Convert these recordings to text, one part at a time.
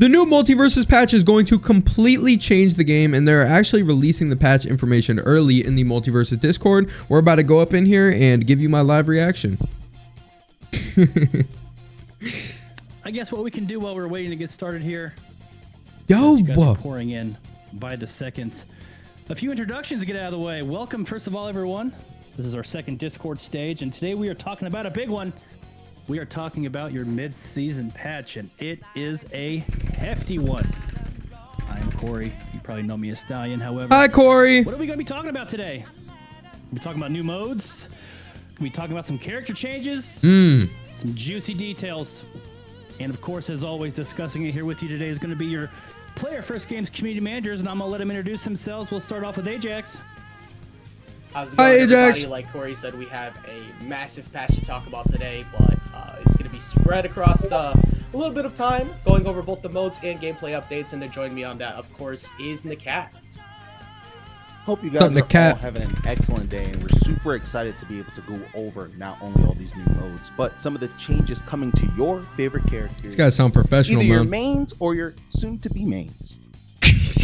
The new MultiVersus patch is going to completely change the game, and they're actually releasing the patch information early in the MultiVersus Discord. We're about to go up in here and give you my live reaction. I guess what we can do while we're waiting to get started here. Yo, you guys are pouring in by the second. A few introductions to get out of the way. Welcome, first of all, everyone. This is our second Discord stage, and today we are talking about a big one. We are talking about your mid-season patch, and it is a hefty one. I'm Corey. You probably know me as Stallion. However, hi, Corey. What are we going to be talking about today? We're talking about new modes. We're talking about some character changes, some juicy details, and of course, as always, discussing it here with you today is going to be your Player First Games community managers, and I'm going to let them introduce themselves. We'll start off with Ajax. How's it going, hi, Ajax. everybody? Like Corey said, we have a massive patch to talk about today, but it's going to be spread across a little bit of time, going over both the modes and gameplay updates, and to join me on that, of course, is Nakat. Hope you guys are all having an excellent day, and we're super excited to be able to go over not only all these new modes, but some of the changes coming to your favorite characters. These guys sound professional, either man. Your mains or your soon-to-be mains.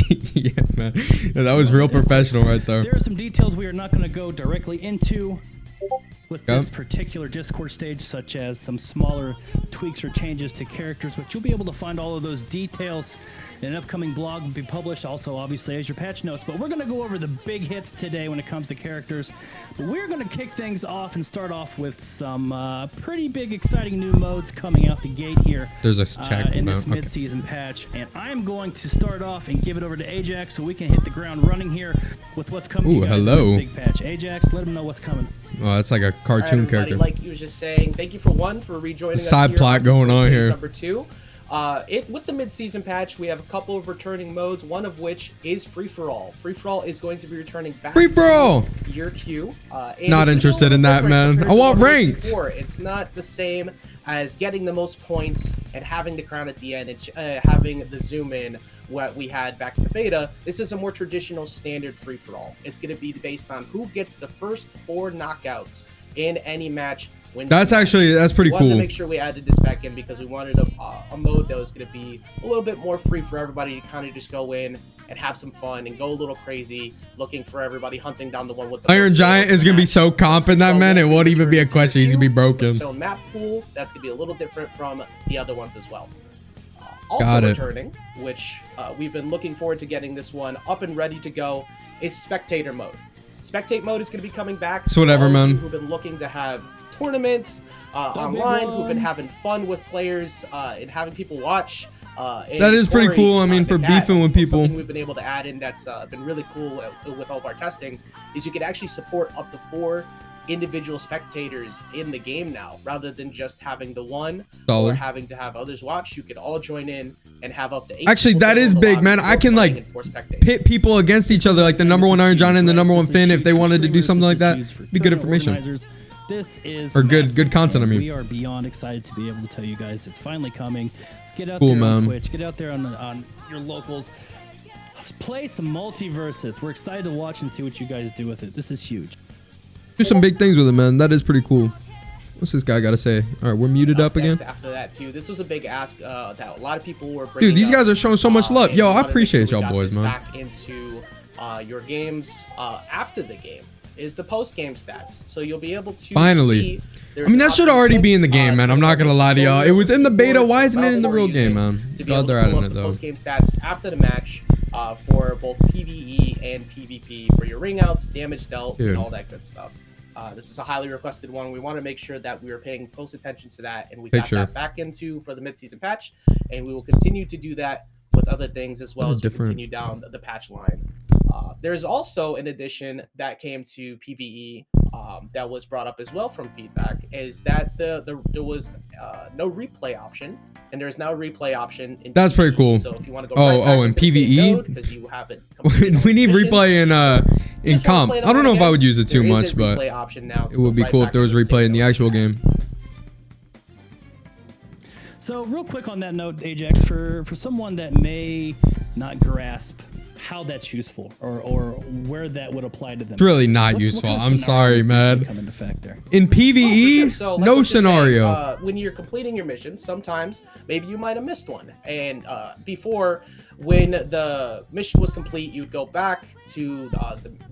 Yeah, man. Yeah, that was real professional right there. There are some details we are not going to go directly into with this particular Discord stage, such as some smaller tweaks or changes to characters, but you'll be able to find all of those details in an upcoming blog will be published, also obviously as your patch notes. But we're going to go over the big hits today when it comes to characters. But we're going to kick things off and start off with some pretty big, exciting new modes coming out the gate here. There's a check in this mid-season patch, and I'm going to start off and give it over to Ajax so we can hit the ground running here with what's coming. Ooh, hello. In this big patch. Ajax, let them know what's coming. Oh, that's like a cartoon character. Like you was just saying, thank you for rejoining us. Side plot going on here. Number 2. With the mid-season patch, we have a couple of returning modes, one of which is free-for-all. Free-for-all is going to be returning back to year Q. Not interested in that, man. I want ranked. It's not the same as getting the most points and having the crown at the end and having the zoom in what we had back in the beta. This is a more traditional standard free-for-all. It's going to be based on who gets the first 4 knockouts in any match. That's pretty cool. We wanted to make sure we added this back in because we wanted a mode that was going to be a little bit more free for everybody to kind of just go in and have some fun and go a little crazy, looking for everybody, hunting down the one with the Iron Giant is going to be so confident that, man, it won't even be a question. He's going to be broken. So map pool, that's going to be a little different from the other ones as well. Also returning, which we've been looking forward to getting this one up and ready to go, is spectator mode. Spectate mode is going to be coming back. It's whatever, man. Who've been looking to have tournaments online, who've been having fun with players and having people watch. That is pretty cool. I mean, for beefing with people. Something we've been able to add in that's been really cool with all of our testing is you can actually support up to 4 individual spectators in the game now, rather than just having the one or having to have others watch. You could all join in and have up to 8. Actually, that is big, man. I can like pit people against each other, like the #1 Iron Giant and the #1 Finn, if they wanted to do something like that. Be good information. This is good content. I mean, we are beyond excited to be able to tell you guys it's finally coming. Get out there on Twitch. Get out there on your locals. Play some MultiVersus. We're excited to watch and see what you guys do with it. This is huge. Do some big things with it, man. That is pretty cool. What's this guy got to say? All right, we're muted up again. After that, too, this was a big ask that a lot of people were bringing. Dude, these guys are showing so much love. Yo, I appreciate y'all boys, man. Back into your games after the game is the post-game stats. So you'll be able to finally. I mean, that should already be in the game, man. I'm not gonna lie to y'all. It was in the beta. Why isn't it in the real game, man? God, they're adding it though. Post-game stats after the match for both PvE and PvP for your ring outs, damage dealt, and all that good stuff. This is a highly requested one. We want to make sure that we are paying close attention to that, and we got that back into for the mid-season patch, and we will continue to do that with other things as well as we continue down the patch line. There's also an addition that came to PvE that was brought up as well from feedback, is that there was no replay option, and there is now a replay option in That's PvE. pretty cool. So if you want to go in PvE, because you haven't we need replay in comp. I don't know if I would use it too much, but it would be cool if there was replay in the actual game. So real quick on that note, Ajax, for someone that may not grasp how that's useful or where that would apply to them. It's really not useful. I'm sorry, man. Come into effect there. In PvE, sure. So, like no scenario. Saying, when you're completing your missions, sometimes maybe you might have missed one. And before, when the mission was complete, you'd go back to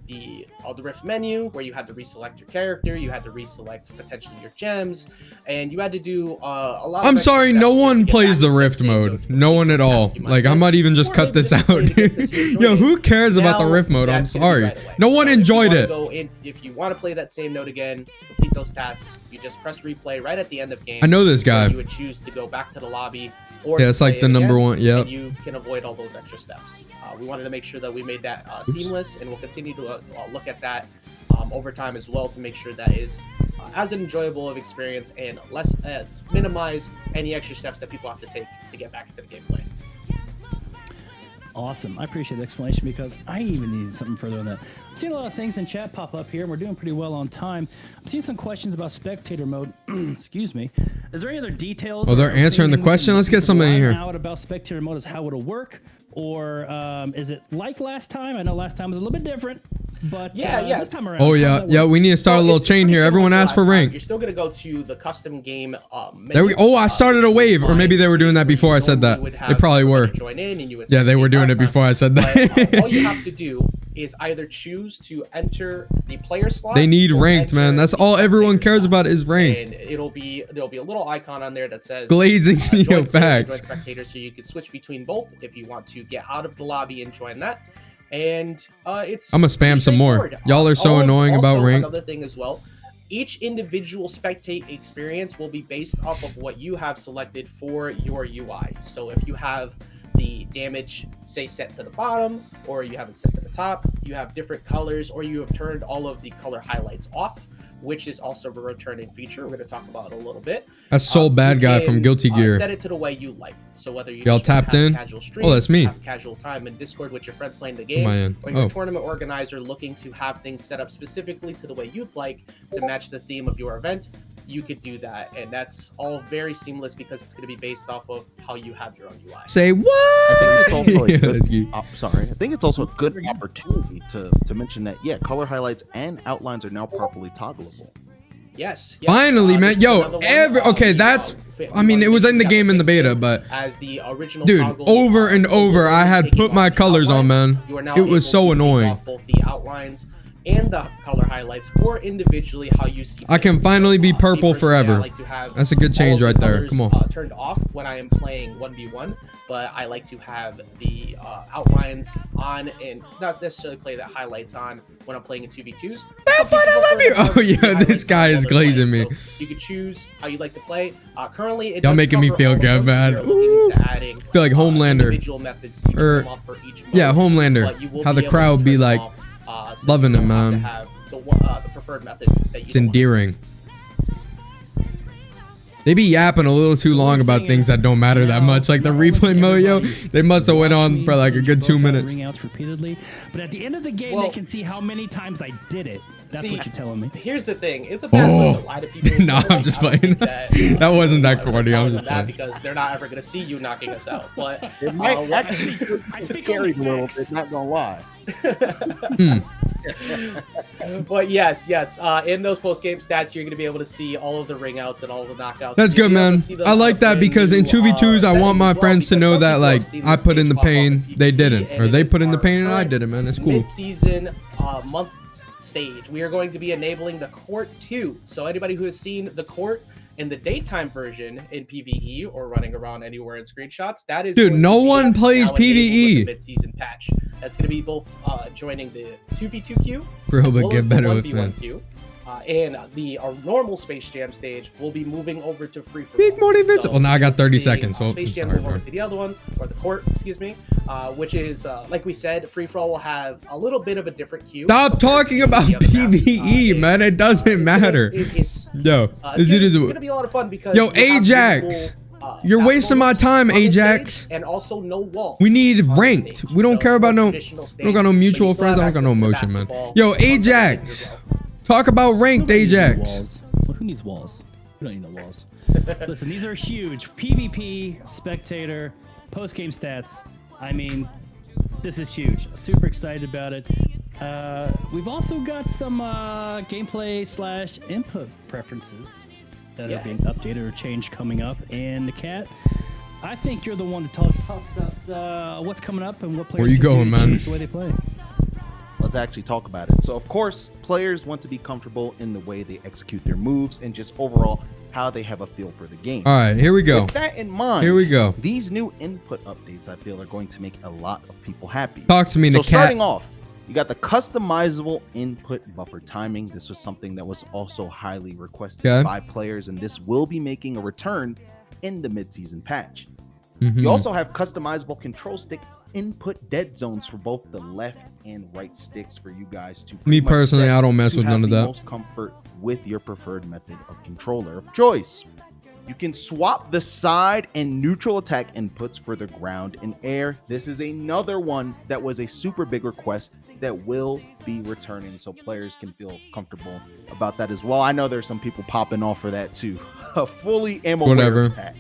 the Rift menu where you had to reselect your character, you had to reselect potentially your gems, and you had to do a lot. I'm sorry, no one plays the Rift mode. No one at all. Like, I might even just cut this out. Yo, who cares about the Rift mode? I'm sorry. No one enjoyed it. If you want to play that same node again to complete those tasks, you just press replay right at the end of game. I know this guy. You would choose to go back to the lobby. Or yeah, it's like the number one. Yeah. And you can avoid all those extra steps. We wanted to make sure that we made that seamless, and we'll continue to look at that over time as well to make sure that is as enjoyable of experience and minimize any extra steps that people have to take to get back into the gameplay. Awesome. I appreciate the explanation because I even needed something further on that. I'm seeing a lot of things in chat pop up here, and we're doing pretty well on time. I'm seeing some questions about spectator mode. Excuse me. Is there any other details? Oh, they're answering the question. Let's get something in here. Out about spectator mode is how it'll work, or is it like last time? I know last time was a little bit different, but this time around. Oh yeah, we need to start a little chain here. Everyone asked for rank. You're still gonna go to the custom game. There we. Oh, I started a wave, or maybe they were doing that before I said that. They probably were. Join in and you yeah, they were doing it before I said that. All you have to do is either choose to enter the player slot. They need ranked, man. That's all everyone cares about is ranked. And there'll be a little icon on there that says glazing join facts. Join spectator, so you can switch between both if you want to get out of the lobby and join that. And it's. I'm gonna spam some more. Y'all are so annoying about ranked. Another thing as well. Each individual spectate experience will be based off of what you have selected for your UI. So if you have the damage, say, set to the bottom, or you have it set to the top, you have different colors, or you have turned all of the color highlights off, which is also a returning feature. We're going to talk about it a little bit. That's Soul Bad Guy from Guilty Gear. Set it to the way you like. So whether you y'all tapped in, casual stream, oh, that's me. Have casual time in Discord with your friends playing the game, or you're a tournament organizer looking to have things set up specifically to the way you'd like to match the theme of your event, you could do that, and that's all very seamless because it's going to be based off of how you have your own UI. Say what? I think it's also a good, sorry. I think it's also a good opportunity to mention that color highlights and outlines are now properly toggleable. Yes. Finally, man. Yo, okay, that's. I mean, it was in the game in the beta, but as the original dude, over and over, I had put my colors on, man. It was so annoying. Both the outlines and the color highlights, or individually how you see. I can finally be purple forever. Like to have that's a good change right there. Come on. Turned off when I am playing 1v1, but I like to have the outlines on and not necessarily play the highlights on when I'm playing in 2v2s. I love you. Oh yeah, this guy is glazing me. So you can choose how you like to play. Currently, y'all making me feel good, man. Ooh. I feel like Homelander. Yeah, Homelander. How the crowd be like. Loving him, man. The preferred method that it's endearing. They be yapping a little too long about things that don't matter that much, like the replay mode, yo. They must have went on for like a good 2 minutes. Ring outs repeatedly, but at the end of the game, they can see how many times I did it. That's what you're telling me. Here's the thing: it's a bad way to lie to people. Nah, I'm just playing. That wasn't that corny. I was just playing. Because they're not ever gonna see you knocking us out. But it might actually carry a little bit. Not gonna lie. But yes. In those post-game stats, you're going to be able to see all of the ring outs and all of the knockouts. That's good, man. I like that because in 2v2s, I want my friends to know that, like, I put in the pain, they didn't. Or they put in the pain and I didn't, man. It's cool. Mid-season month stage, we are going to be enabling the Court 2. So anybody who has seen the Court in the daytime version in PvE or running around anywhere in screenshots, that is dude, no one plays PvE. Mid-season patch. That's going to be both joining the 2v2 queue as well as the 1v1 queue. And the normal Space Jam stage will be moving over to free for big motivation. Well, now I got 30 seconds. So Space Jam move over to the other one, or the Court, excuse me, which is like we said, free for all will have a little bit of a different queue. Stop talking about PvE, man. It doesn't matter. It's yo, it's gonna be a lot of fun because yo, Ajax. You're wasting my time, Ajax. And also no wall. We need ranked. We don't care about no. We don't got no mutual friends. I don't got no emotion, man. Yo, Ajax. Talk about ranked, Ajax. Who needs walls? We don't need no walls. Listen, these are huge. PvP, spectator, post-game stats. I mean, This is huge. Super excited about it. We've also got some gameplay / input preferences that are being updated or changed coming up. And the cat, I think you're the one to talk about what's coming up and what players Where you going, man? change the way they play. Let's actually talk about it. So, of course, players want to be comfortable in the way they execute their moves and just overall how they have a feel for the game. All right, here we go. With that in mind, here we go. These new input updates, I feel, are going to make a lot of people happy. Talk to me, So, Nick. starting off, you got the customizable input buffer timing. This was something that was also highly requested by players, and this will be making a return in the mid-season patch. You also have customizable control stick input dead zones for both the left and right sticks for you guys to me personally, I don't mess with none of that. Most comfort with your preferred method of controller of choice. You can swap the side and neutral attack inputs for the ground and air. This is another one that was a super big request that will be returning, so players can feel comfortable about that as well. I know there's some people popping off for that too. A fully ammo pack.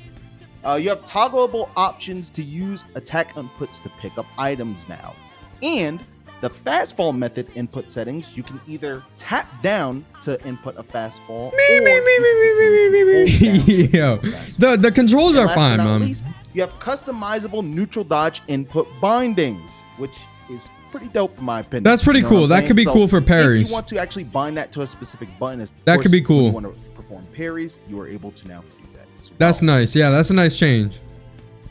You have toggleable options to use attack inputs to pick up items now. And the fast fall method input settings, you can either tap down to input a fast fall. Yo, the controls are fine, man. You have customizable neutral dodge input bindings, which is pretty dope in my opinion. That's pretty cool. That could be cool for parries. If you want to actually bind that to a specific button, that could be cool. If you want to perform parries, you are able to now do that as well. That's nice. Yeah, that's a nice change.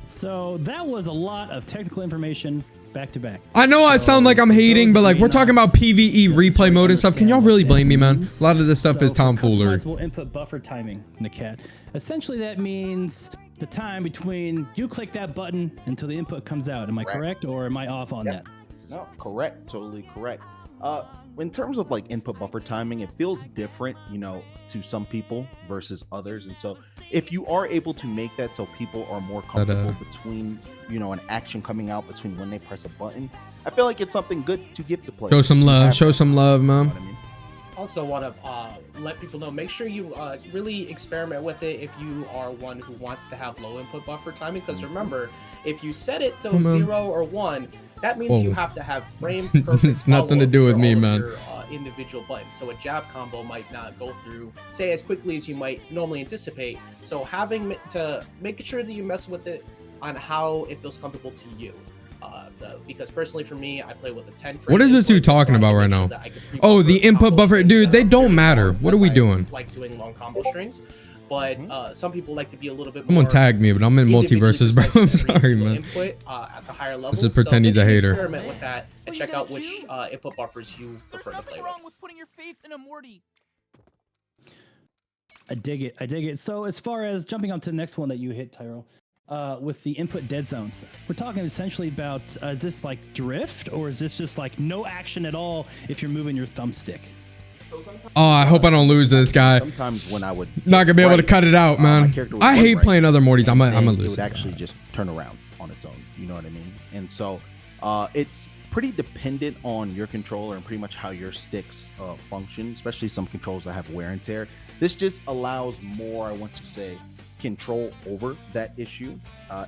So that was a lot of technical information back to back. I know I sound like I'm hating, but like we're talking about PvE replay mode and stuff. Can y'all really blame me, man? A lot of this stuff is tomfoolery. Customizable input buffer timing, Nikat. Essentially, that means the time between you click that button until the input comes out. Am I correct, or am I off on that? No, correct. Totally correct. In terms of like input buffer timing, it feels different, you know, to some people versus others. And so if you are able to make that so people are more comfortable between, you know, an action coming out between when they press a button, I feel like it's something good to give to players. Show some love. Show some love, man. You know what I mean? Also want to let people know, make sure you really experiment with it if you are one who wants to have low input buffer timing, because remember, if you set it to 0 or 1, that means you have to have frame perfect. It's nothing to do with me, man. Your, individual buttons, so a jab combo might not go through, say, as quickly as you might normally anticipate. So having to make sure that you mess with it on how it feels comfortable to you. Because personally for me, I play with a 10 frame. What is this dude talking about right now? Oh, the input buffer, dude. They don't matter. What are we doing? Like doing long combo strings, but some people like to be a little bit more. Someone tag me, but I'm in MultiVersus, bro. I'm sorry, man. Input at the higher level. This is pretend he's a hater. Experiment with that and check out which input buffers you prefer to play with. Putting your faith in a Morty. I dig it. I dig it. So as far as jumping on to the next one that you hit, Tyrell, with the input dead zones, we're talking essentially about, is this like drift, or is this just like no action at all if you're moving your thumbstick? Oh, I hope I don't lose this guy. Sometimes when I would not gonna be able to cut it out, man. I hate playing other Mortys. I'm gonna lose. It would actually just turn around on its own. You know what I mean? And so it's pretty dependent on your controller and pretty much how your sticks function, especially some controls that have wear and tear. This just allows more, I want to say, control over that issue.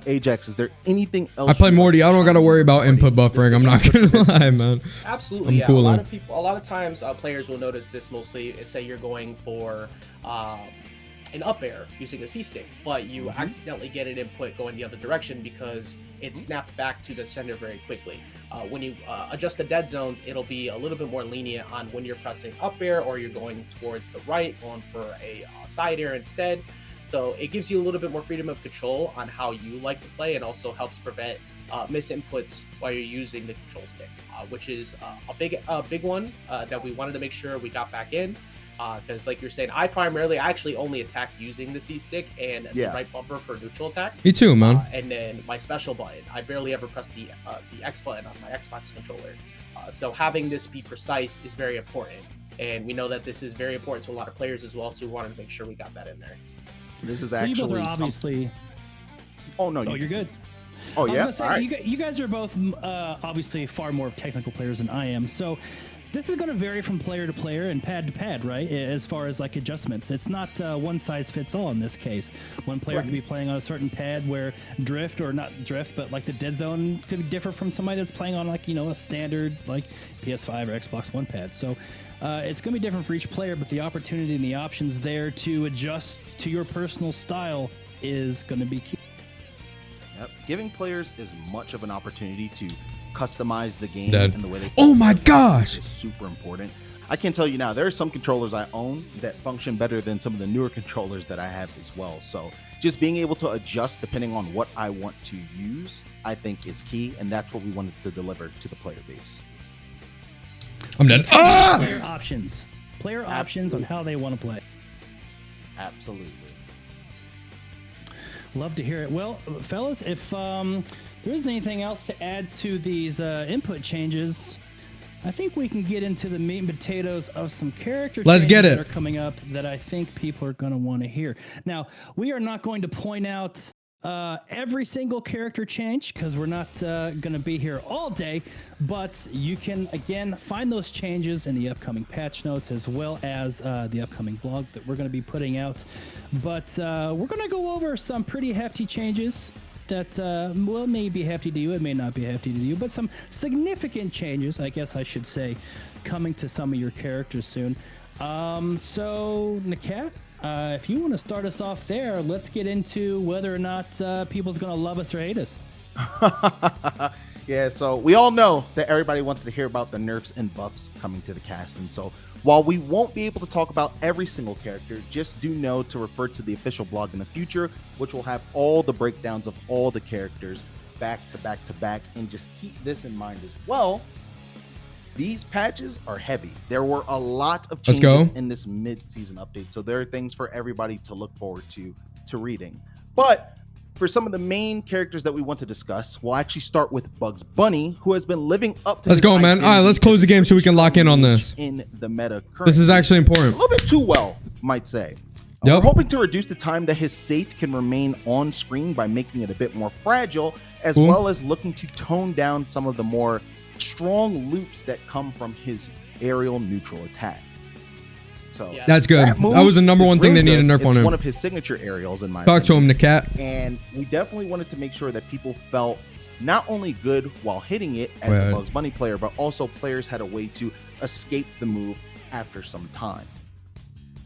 Ajax, is there anything else? I play Morty. I don't got to worry about input buffering. I'm not gonna lie, man. Absolutely, yeah. A lot of times, players will notice this mostly. Say you're going for an up air using a C stick, but you accidentally get an input going the other direction because it snapped back to the center very quickly. When you adjust the dead zones, it'll be a little bit more lenient on when you're pressing up air or you're going towards the right, going for a side air instead. So it gives you a little bit more freedom of control on how you like to play, and also helps prevent misinputs while you're using the control stick, which is a big one that we wanted to make sure we got back in. Because like you're saying, I actually only attack using the C stick and the right bumper for neutral attack. Me too, man. And then my special button, I barely ever press the X button on my Xbox controller. So having this be precise is very important, and we know that this is very important to a lot of players as well. So we wanted to make sure we got that in there. This is so actually. You both are obviously. Oh no! You're good. Oh yeah. Say, you guys are both obviously far more technical players than I am. So This is going to vary from player to player and pad to pad, right? As far as like adjustments, it's not one size fits all in this case. One player could be playing on a certain pad where drift, or not drift, but like the dead zone could differ from somebody that's playing on like, you know, a standard like PS5 or Xbox One pad. So it's going to be different for each player, but the opportunity and the options there to adjust to your personal style is going to be key. Yep. Giving players as much of an opportunity to customize the game and the way they oh my gosh is super important. I can tell you now, there are some controllers I own that function better than some of the newer controllers that I have as well. So just being able to adjust depending on what I want to use, I think is key, and that's what we wanted to deliver to the player base. I'm dead. Player options on how they want to play. Absolutely. Love to hear it. Well, fellas, if there isn't anything else to add to these input changes, I think we can get into the meat and potatoes of some character changes that are coming up that I think people are going to want to hear. Now, we are not going to point out every single character change because we're not going to be here all day, but you can, again, find those changes in the upcoming patch notes as well as the upcoming blog that we're going to be putting out. But we're going to go over some pretty hefty changes that may be hefty to you, it may not be hefty to you, but some significant changes, I guess I should say, coming to some of your characters soon. So, Nakat, if you want to start us off there, let's get into whether or not people's going to love us or hate us. Yeah, so we all know that everybody wants to hear about the nerfs and buffs coming to the cast, and so while we won't be able to talk about every single character, just do know to refer to the official blog in the future, which will have all the breakdowns of all the characters back to back to back, and just keep this in mind as well. These patches are heavy. There were a lot of changes in this mid-season update, so there are things for everybody to look forward to reading. But for some of the main characters that we want to discuss, we'll actually start with Bugs Bunny, who has been living up to. Let's go, man. All right, let's close the game so we can lock in on this. In the meta, this is actually important. A little bit too well, might say. We're hoping to reduce the time that his safe can remain on screen by making it a bit more fragile, as well as looking to tone down some of the more strong loops that come from his aerial neutral attack. So that's good. That was the number one thing they needed to nerf on him. It's one of his signature aerials in my opinion. Talk to him, Nakat. And we definitely wanted to make sure that people felt not only good while hitting it as a Bugs Bunny player, but also players had a way to escape the move after some time.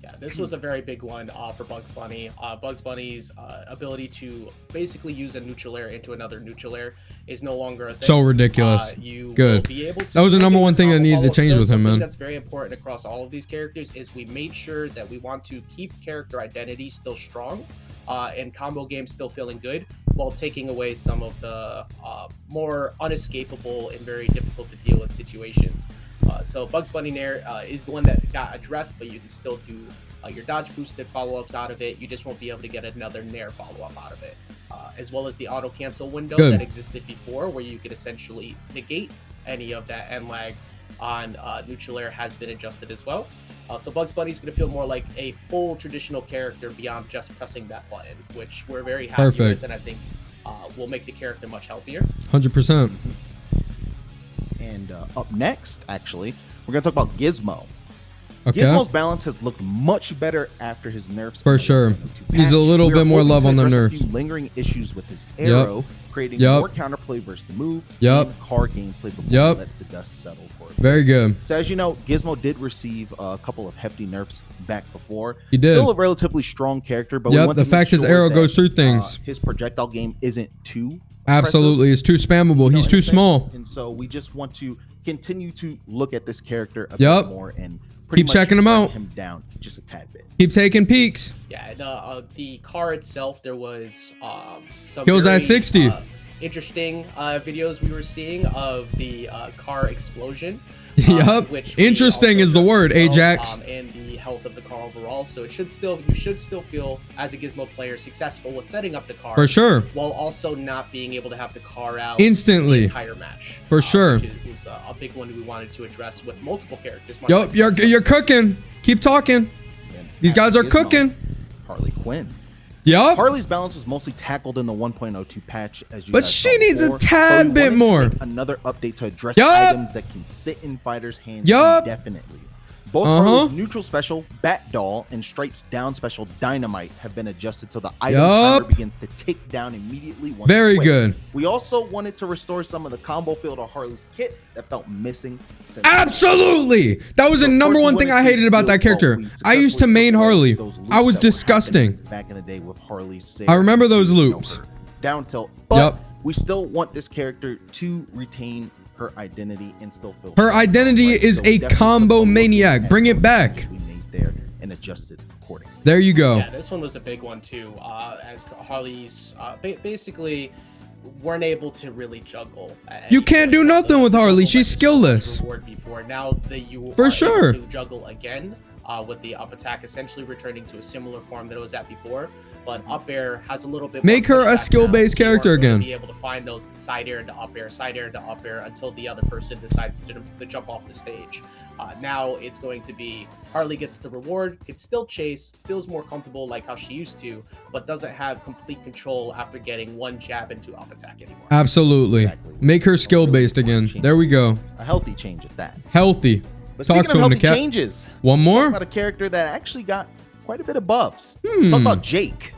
Yeah, this was a very big one for Bugs Bunny. Bugs Bunny's ability to basically use a neutral air into another neutral air is no longer a thing. So ridiculous. Good. Be able to that was the number one thing that needed to change with him, man. That's very important across all of these characters is we made sure that we want to keep character identity still strong and combo games still feeling good while taking away some of the more unescapable and very difficult to deal with situations. So Bugs Bunny Nair is the one that got addressed, but you can still do your dodge boosted follow-ups out of it. You just won't be able to get another Nair follow-up out of it. As well as the auto cancel window that existed before, where you could essentially negate any of that end lag on neutral air has been adjusted as well. So Bugs Bunny is going to feel more like a full traditional character beyond just pressing that button, which we're very happy with, and I think will make the character much healthier. 100%. And up next, actually, we're going to talk about Gizmo. Gizmo's balance has looked much better after his nerfs. For sure. He's a little bit more love on the nerfs. A few lingering issues with his arrow, creating more counterplay versus the move, and car gameplay before he let the dust settle for it. Very good. So as you know, Gizmo did receive a couple of hefty nerfs back before. He did. Still a relatively strong character, but we want the to fact his arrow goes through things. His projectile game isn't too absolutely. It's too spammable. He's too small. And so we just want to continue to look at this character a bit more and keep checking him out. Him down just a tad bit. Keep taking peeks. Yeah, the car itself, there was some kills at 60. Interesting videos we were seeing of the car explosion. Interesting is the word, Ajax. And the health of the car overall. So you should still feel as a Gizmo player successful with setting up the car for sure, while also not being able to have the car out instantly the entire match. For sure, which was a big one we wanted to address with multiple characters. Yup, you're cooking. Keep talking. These guys are cooking. Harley Quinn. Yup. Harley's balance was mostly tackled in the 1.02 patch, as you But guys she saw needs before, a tad but we bit wanted to more. make another update to address Yup. items that can sit in fighters' hands Yup. indefinitely. Both Harley's neutral special, Bat Doll, and Stripe's down special, Dynamite, have been adjusted so the item timer begins to tick down immediately once Very quick. good. We also wanted to restore some of the combo field of Harley's kit that felt missing. Absolutely. That was the number one thing I hated about that character. I used to main Harley. I was disgusting. Back in the day with Harley's. I remember those loops. Down tilt. But we still want this character to retain her identity and still feel her identity is a combo maniac. Bring it back. We made there and adjusted accordingly. There you go. Yeah, this one was a big one too. As Harley's basically weren't able to really juggle. You can't do nothing with Harley. She's skillless. Before now that you for are sure able to juggle again with the up attack essentially returning to a similar form that it was at before. But up air has a little bit make more her a skill-based character again. be able to find those side air into up air, side air into up air until the other person decides to jump off the stage. Now it's going to be Harley gets the reward, can still chase, feels more comfortable like how she used to, but doesn't have complete control after getting one jab into up attack anymore. Absolutely. Exactly. Make her skill-based again. There we go. A healthy change at that. Healthy. But talk to him, the cat. Changes. One more? About a character that actually got quite a bit of buffs. Talk about Jake.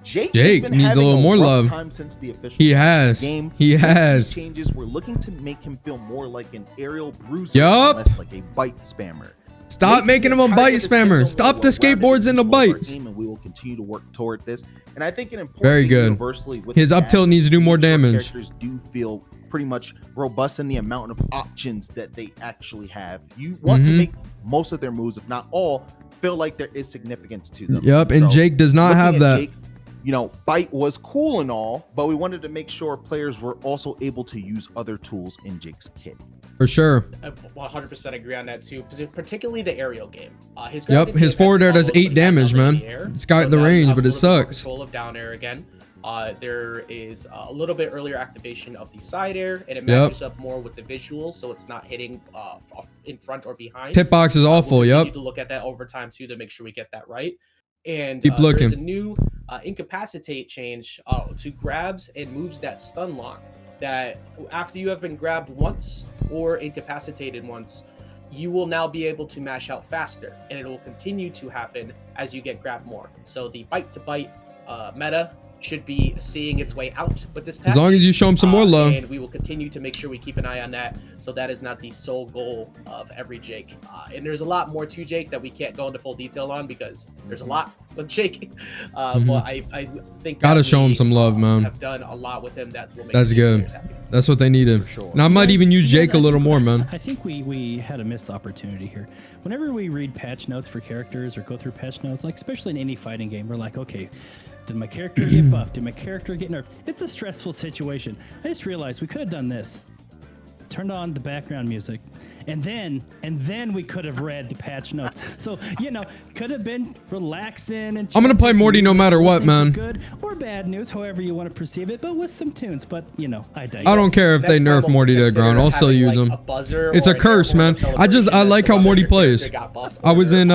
Jake needs a little more love. Time since the official he has. Game. He has. Changes. We're looking to make him feel more like an aerial bruiser, less like a bite spammer. Stop making him a bite spammer. Stop the skateboards and the bites. And we will continue to work toward this. And I think an important very good. Universally with his up tilt needs to do more damage. Characters do feel pretty much robust in the amount of options that they actually have. You want to make most of their moves, if not all, feel like there is significance to them. Yep, and Jake does not have that. Jake, you know, bite was cool and all, but we wanted to make sure players were also able to use other tools in Jake's kit. For sure. I 100% agree on that too, particularly the aerial game. His forward air does 8 damage, man. It's got the range, but it sucks. Control of down air again. There is a little bit earlier activation of the side air, and it matches up more with the visuals, so it's not hitting in front or behind. Tip box is awful. We need to look at that over time too to make sure we get that right. And keep looking. There's a new incapacitate change to grabs and moves that stun lock. That after you have been grabbed once or incapacitated once, you will now be able to mash out faster, and it will continue to happen as you get grabbed more. So the bite to bite meta should be seeing its way out with this patch. As long as you show him some more love. And we will continue to make sure we keep an eye on that, so that is not the sole goal of every Jake. And there's a lot more to Jake that we can't go into full detail on because there's a lot with Jake. But I think gotta show him some love, man. Have done a lot with him that will make that's good. That's what they needed. Sure. And I might even use Jake a little more, man. I think we had a missed opportunity here. Whenever we read patch notes for characters or go through patch notes, like especially in any fighting game, we're like, okay, did my character get buffed? Did my character get nerfed? It's a stressful situation. I just realized we could have done this. Turned on the background music, and then we could have read the patch notes. So, you know, could have been relaxing. And I'm gonna play Morty no matter what, man. Good or bad news, however you want to perceive it, but with some tunes. But you know, I digress. I don't care if they nerf Morty to the ground. I'll still use him. It's a curse, man. I like how Morty plays. I was in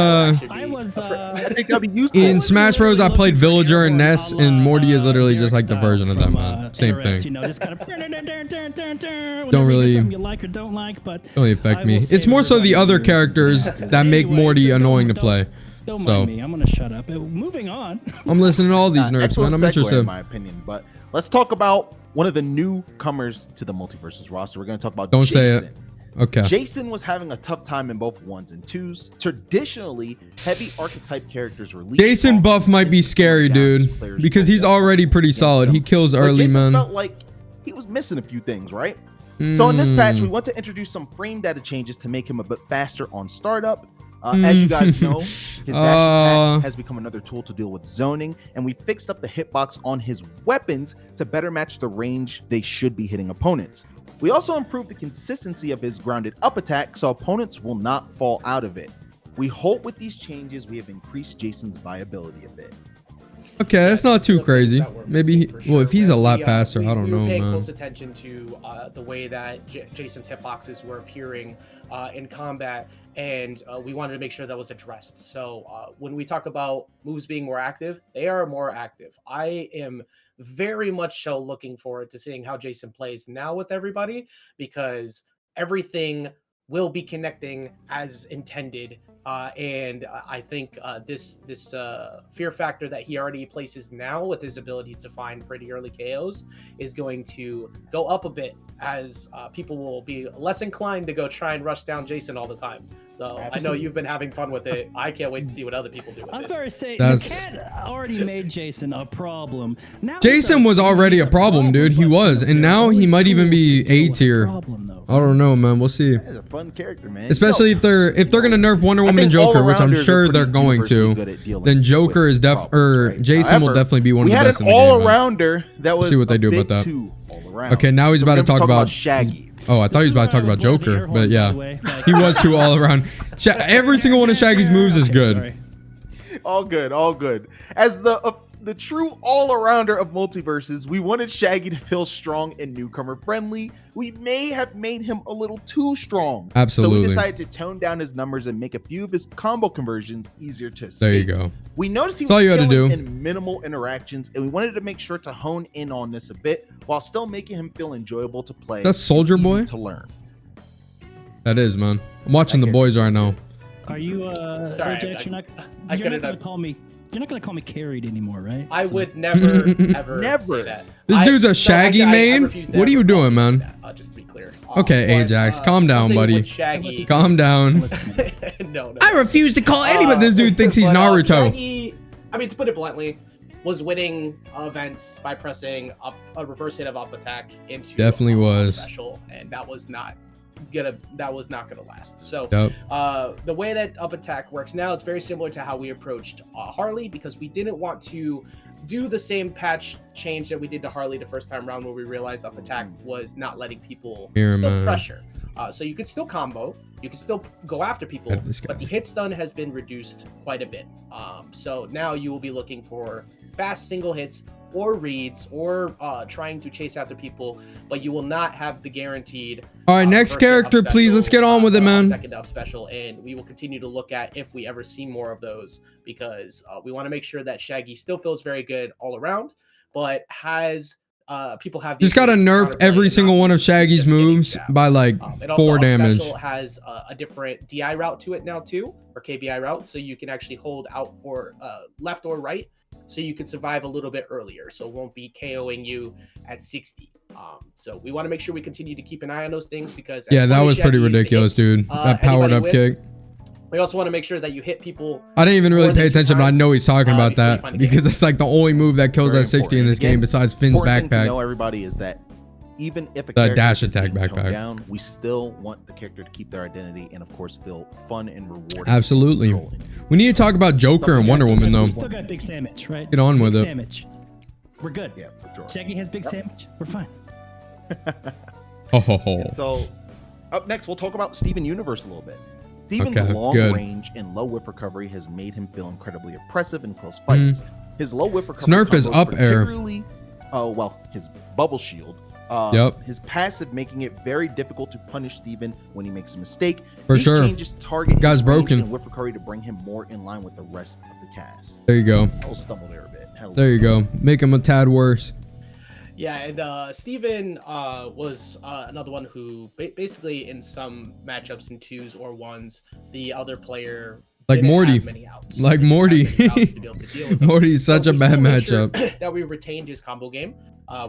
in Smash Bros. I played Villager and Ness, and Morty is literally just like the version of that, man. Same thing. You know, just kind of don't really. You like or don't like, but don't really affect me. It's more so the other characters that make Morty annoying to play. Don't mind me. I'm gonna shut up. Moving on. I'm listening to all these nerfs, man. I'm interested. In my opinion, but let's talk about one of the newcomers to the MultiVersus roster. We're gonna talk about. Don't Jason. say it. Okay. Jason was having a tough time in both 1s and 2s. Traditionally, heavy archetype characters release. Jason buff might be scary, dude, because he's already pretty solid. He kills early, man. Felt like he was missing a few things, right? So in this patch, we want to introduce some frame data changes to make him a bit faster on startup. As you guys know, his dash attack has become another tool to deal with zoning, and we fixed up the hitbox on his weapons to better match the range they should be hitting opponents. We also improved the consistency of his grounded up attack so opponents will not fall out of it. We hope with these changes we have increased Jason's viability a bit. Okay, that's not too crazy. Maybe, well, if he's a lot faster, I don't know, we were paying man. close attention to the way that Jason's hitboxes were appearing in combat, and we wanted to make sure that was addressed. So when we talk about moves being more active, they are more active. I am very much so looking forward to seeing how Jason plays now with everybody, because everything will be connecting as intended. And I think this fear factor that he already places now with his ability to find pretty early KOs is going to go up a bit, as people will be less inclined to go try and rush down Jason all the time. So I know you've been having fun with it. I can't wait to see what other people do with it. I was about to say, That's... the cat already made Jason a problem. Now Jason was already a problem, dude. He was, and now he might even be A tier. I don't know, man. We'll see. He's a fun character, man. Especially if they're gonna nerf Wonder Woman and Joker, which I'm sure they're going to. Then Joker is Jason will definitely be one of the best in the game. We had an all-arounder that was see what they do about that. All-around. Okay, now he's about to talk about Shaggy. Oh, I thought he was about to talk about Joker, but yeah, he was too all around. Every single one of Shaggy's moves is good. Sorry. All good, all good. As the true all-arounder of MultiVersus, we wanted Shaggy to feel strong and newcomer friendly. We may have made him a little too strong. Absolutely. So we decided to tone down his numbers and make a few of his combo conversions easier to escape. There you go. We noticed he That's all you was had to do. in minimal interactions, and we wanted to make sure to hone in on this a bit while still making him feel enjoyable to play. That's Soldier easy Boy? to learn. That is, man. I'm watching the boys right now. Are you Sorry, Ajax, you're not gonna call me, you're not gonna call me carried anymore, right? I would never, ever say that. This dude's a Shaggy main? What are you doing, man? Just to be clear. Okay, Ajax, calm down, buddy. Shaggy, Calm down. no. I refuse to call anybody. This dude thinks he's Naruto. Shaggy, I mean, to put it bluntly, was winning events by pressing up a reverse hit of up attack into Definitely was special, and that was not gonna last. So yep. The way that up attack works now, it's very similar to how we approached Harley, because we didn't want to do the same patch change that we did to Harley the first time around, where we realized up attack was not letting people pressure. So you could still combo, you could still go after people, but the hit stun has been reduced quite a bit. So now you will be looking for fast single hits or reads or trying to chase after people, but you will not have the guaranteed. All right, next character, please. Let's get on with it, man. Second up special, and we will continue to look at if we ever see more of those, because we want to make sure that Shaggy still feels very good all around, but has people have just gotta nerf every single one of Shaggy's moves by like 4 damage. Special has a different DI route to it now too, or KBI route, so you can actually hold out or left or right, so you can survive a little bit earlier, so it won't be KOing you at 60. So we want to make sure we continue to keep an eye on those things, because yeah, that was pretty ridiculous, dude. That powered up kick. We also want to make sure that you hit people. I didn't even really pay attention, but I know he's talking about that, because it's like the only move that kills at 60 in this game besides Finn's backpack. To know, everybody, is that even if a the dash attack backpack down, we still want the character to keep their identity and of course feel fun and rewarding. Absolutely. We need to talk about Joker and Wonder Woman though. We still got big sandwich, right? Get on with it. Sandwich. We're good. Yeah, for sure. Shaggy has big sandwich. We're fine. So up next, we'll talk about Steven Universe a little bit. Steven's long range and low whip recovery has made him feel incredibly oppressive in close fights. His low whip recovery Nerf is up air. His bubble shield. His passive making it very difficult to punish Steven when he makes a mistake. For sure. Changes target guy's broken. And whip recovery to bring him more in line with the rest of the cast. There you go. I'll stumble there a bit. There you go. Make him a tad worse. Yeah, and Steven was another one who basically in some matchups in 2s or 1s, the other player like Morty. Like Morty. Morty's such a bad matchup. That we retained his combo game.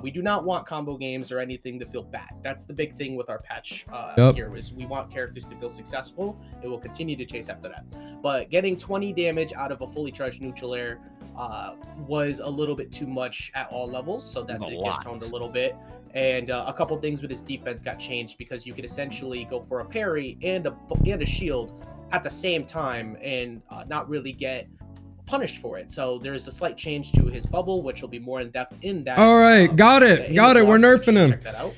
We do not want combo games or anything to feel bad. That's the big thing with our patch here, is we want characters to feel successful. It will continue to chase after that. But getting 20 damage out of a fully charged neutral air was a little bit too much at all levels, so that did get toned a little bit. And a couple things with his defense got changed, because you could essentially go for a parry and a shield at the same time and not really get punished for it. So there's a slight change to his bubble, which will be more in depth in that. All right, got it. We're nerfing him. Check that out.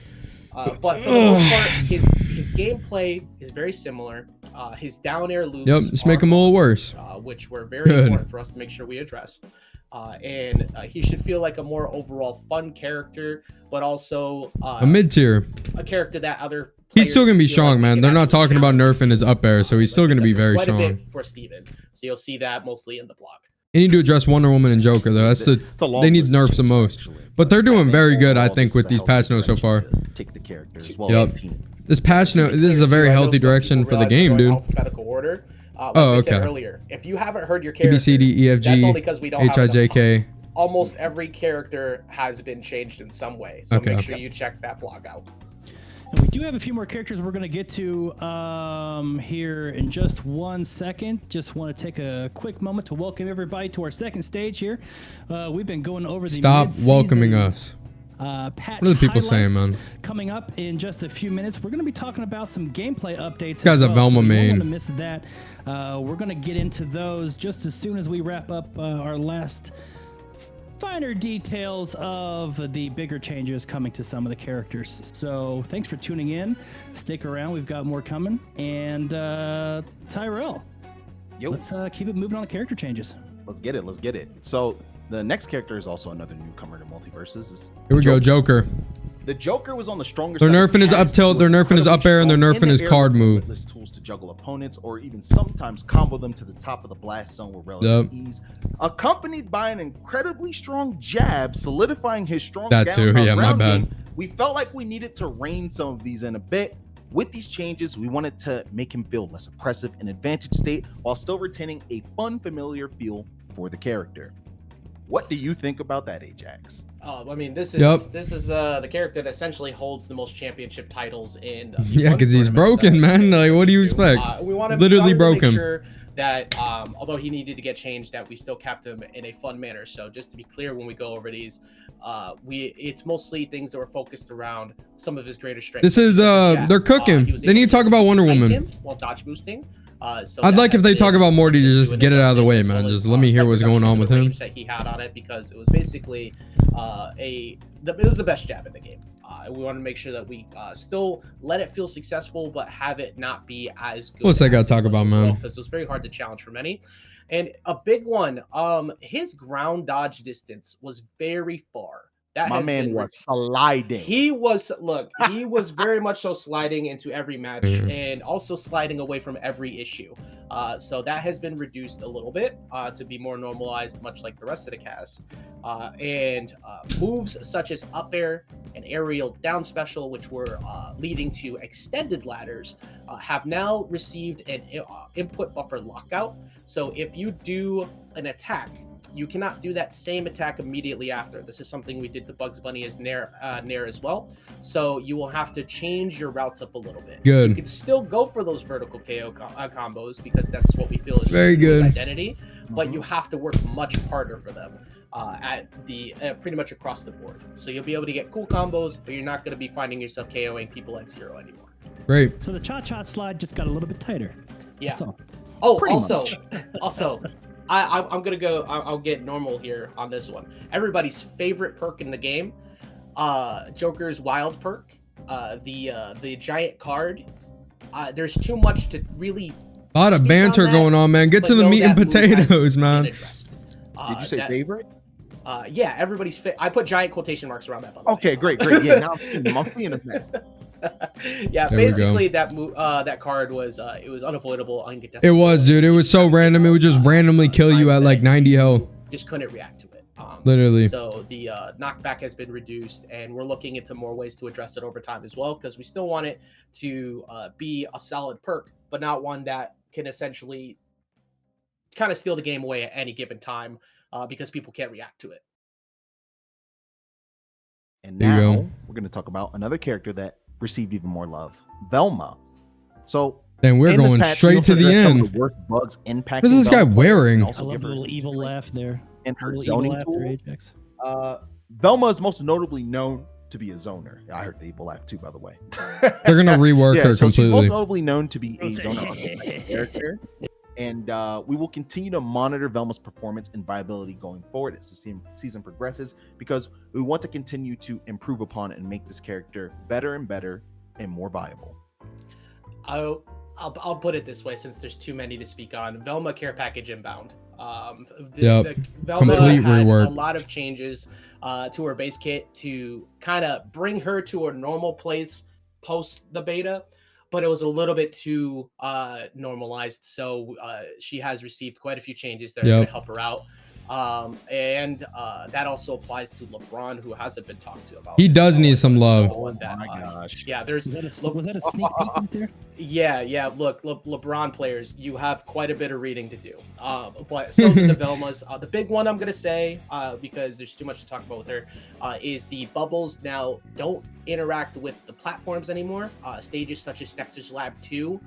But for the most part, his gameplay is very similar. His down air loops. Just make him a little worse. Which were very important for us to make sure we addressed. and he should feel like a more overall fun character, but also a mid-tier. A character that other He's still gonna be feel strong, like man. they They're can not actually talking about challenge. nerfing his up air, so he's still Like I gonna said, be there's very quite a strong. bit for Steven. So you'll see that mostly in the block. They need to address Wonder Woman and Joker, though. That's they need nerfs the most. But they're doing very good, I think, with these patch notes so far. Take the character as well. Yep. This patch note, this is a very healthy direction for the game, dude. Alphabetical order. Like Oh, I said okay. earlier, if you haven't heard your A, character, B, C, D, E, F, that's G, only because we don't H, have I, enough J, time. K. Almost every character has been changed in some way, so Okay. make sure you check that blog out. And we do have a few more characters we're going to get to here in just 1 second. Just want to take a quick moment to welcome everybody to our second stage here. We've been going over the Stop mid-season, welcoming us. patch What are the people saying, highlights man? Coming up in just a few minutes, we're going to be talking about some gameplay updates. This guy's as a well, Velma so you main. don't want to miss that. We're going to get into those just as soon as we wrap up our last finer details of the bigger changes coming to some of the characters. So thanks for tuning in. Stick around. We've got more coming. And Tyrell, let's keep it moving on the character changes. Let's get it. Let's get it. So the next character is also another newcomer to MultiVersus. It's Here we go, Joker. The Joker was on the stronger They're side of nerfing his the up cast. tilt, He was they're nerfing his up air, and they're incredibly nerfing his strong in the card air with move. limitless tools to juggle opponents, or even sometimes combo them to the top of the blast zone with relative ease, accompanied by an incredibly strong jab, solidifying his strong That too, yeah, my ground bad. game. We felt like we needed to rein some of these in a bit. With these changes, we wanted to make him feel less oppressive in advantage state while still retaining a fun, familiar feel for the character. What do you think about that, Ajax? I mean, this is the character that essentially holds the most championship titles in. Yeah, because he's broken, man. Like, what do you expect? We want to Literally broke make him. sure that although he needed to get changed, that we still kept him in a fun manner. So just to be clear, when we go over these, it's mostly things that were focused around some of his greater strengths. This is they're cooking. They need to talk about Wonder Woman. While dodge boosting. So I'd like if they talk about Morty to just doing get it out of the way, as man. well Just as, let me hear slight what's going on reduction with to the him. range that he had on it, because it was basically it was the best jab in the game. We want to make sure that we still let it feel successful, but have it not be as good. What's that guy as it talk was about, overall, man? Because it was very hard to challenge for many. And a big one, his ground dodge distance was very far. That My man was sliding. He was very much so sliding into every match and also sliding away from every issue. So that has been reduced a little bit to be more normalized, much like the rest of the cast. And moves such as up air and aerial down special, which were leading to extended ladders, have now received an input buffer lockout. So if you do an attack, you cannot do that same attack immediately after. This is something we did to Bugs Bunny as Nair as well. So you will have to change your routes up a little bit. Good. You can still go for those vertical KO combos because that's what we feel is Very good. identity, but you have to work much harder for them at the pretty much across the board. So you'll be able to get cool combos, but you're not going to be finding yourself KOing people at 0 anymore. Great. So the cha-cha slide just got a little bit tighter. Yeah. That's all. Oh, Pretty also, I'm gonna go. I'll get normal here on this one. Everybody's favorite perk in the game, Joker's wild perk, the giant card. There's too much to really. A lot of speak banter on that, going on, man. Get but to the know meat and that move has potatoes, been man. addressed. Did you say favorite? Yeah, everybody's. I put giant quotation marks around that. By the way. Okay, great. Yeah, now I'm seeing it now. Yeah, There we basically that card was it was unavoidable, uncontested. It was, dude. It was so random. It would just randomly kill you at like 90 health. Just couldn't react to it. Literally. So the knockback has been reduced, and we're looking into more ways to address it over time as well, because we still want it to be a solid perk, but not one that can essentially kind of steal the game away at any given time because people can't react to it. And There you now go. we're going to talk about another character that received even more love, Velma. So Then we're in this going patch, we straight also to the addressed some end. of the worst bugs impacting What is this guy Velma players, wearing? and I also love give the her little evil laugh there. and her Little evil zoning laugh there, tool. Ajax. Velma is most notably known to be a zoner. I heard the evil laugh too, by the way. They're gonna rework her so she's most completely. notably known to be a zoner character. And we will continue to monitor Velma's performance and viability going forward as the season progresses, because we want to continue to improve upon and make this character better and better and more viable. I'll put it this way, since there's too many to speak on. Velma care package inbound. Yep. Velma Complete had rework. a lot of changes to her base kit to kind of bring her to a normal place post the beta, but it was a little bit too normalized. So she has received quite a few changes that are going to help her out. And that also applies to LeBron, who hasn't been talked to about. He does need some love. Oh my gosh. Yeah, there's was that a sneak peek right there? Yeah. Look, LeBron players, you have quite a bit of reading to do. But so do the Velmas. The big one I'm gonna say, because there's too much to talk about with her, is the bubbles now don't interact with the platforms anymore. Stages such as Nexus Lab 2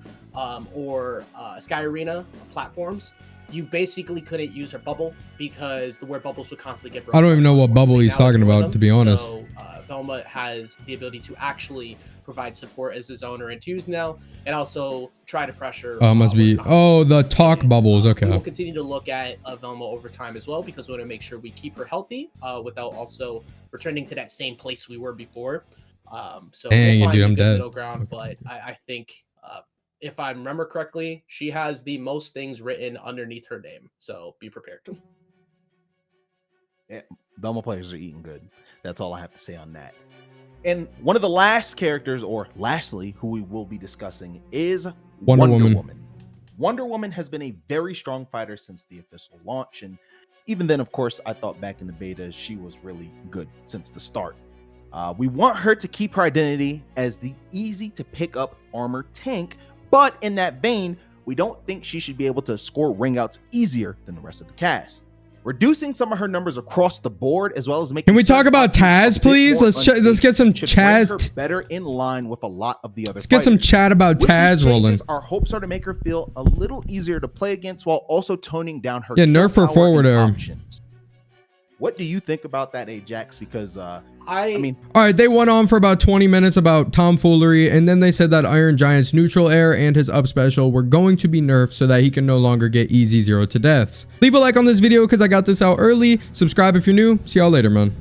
or Sky Arena platforms. You basically couldn't use her bubble because the word bubbles would constantly get broken. I don't even know what bubble he's talking about, to be honest. So Velma has the ability to actually provide support as a zoner in 2s now, and also try to pressure. Must be. The talk bubbles. Okay. We'll continue to look at Velma over time as well, because we want to make sure we keep her healthy without also returning to that same place we were before. So dang we'll it, dude, I'm a good dead. middle ground, but I think. If I remember correctly, she has the most things written underneath her name, so be prepared. Yeah, Velma players are eating good. That's all I have to say on that. And one of the last characters, or lastly, who we will be discussing is Wonder Woman. Wonder Woman has been a very strong fighter since the official launch, and even then, of course, I thought back in the beta she was really good since the start. We want her to keep her identity as the easy to pick up armor tank, but in that vein, we don't think she should be able to score ring outs easier than the rest of the cast. Reducing some of her numbers across the board, as well as making. Can we talk about Taz, please? Let's get some Chaz better in line with a lot of the other. Let's get some chat about Taz rolling. Our hopes are to make her feel a little easier to play against, while also toning down her. Yeah, nerf her forward air. Options. What do you think about that, Ajax? Because I mean, all right, they went on for about 20 minutes about tomfoolery, and then they said that Iron Giant's neutral air and his up special were going to be nerfed so that he can no longer get easy 0 to deaths. Leave a like on this video because I got this out early. Subscribe if you're new. See y'all later, man.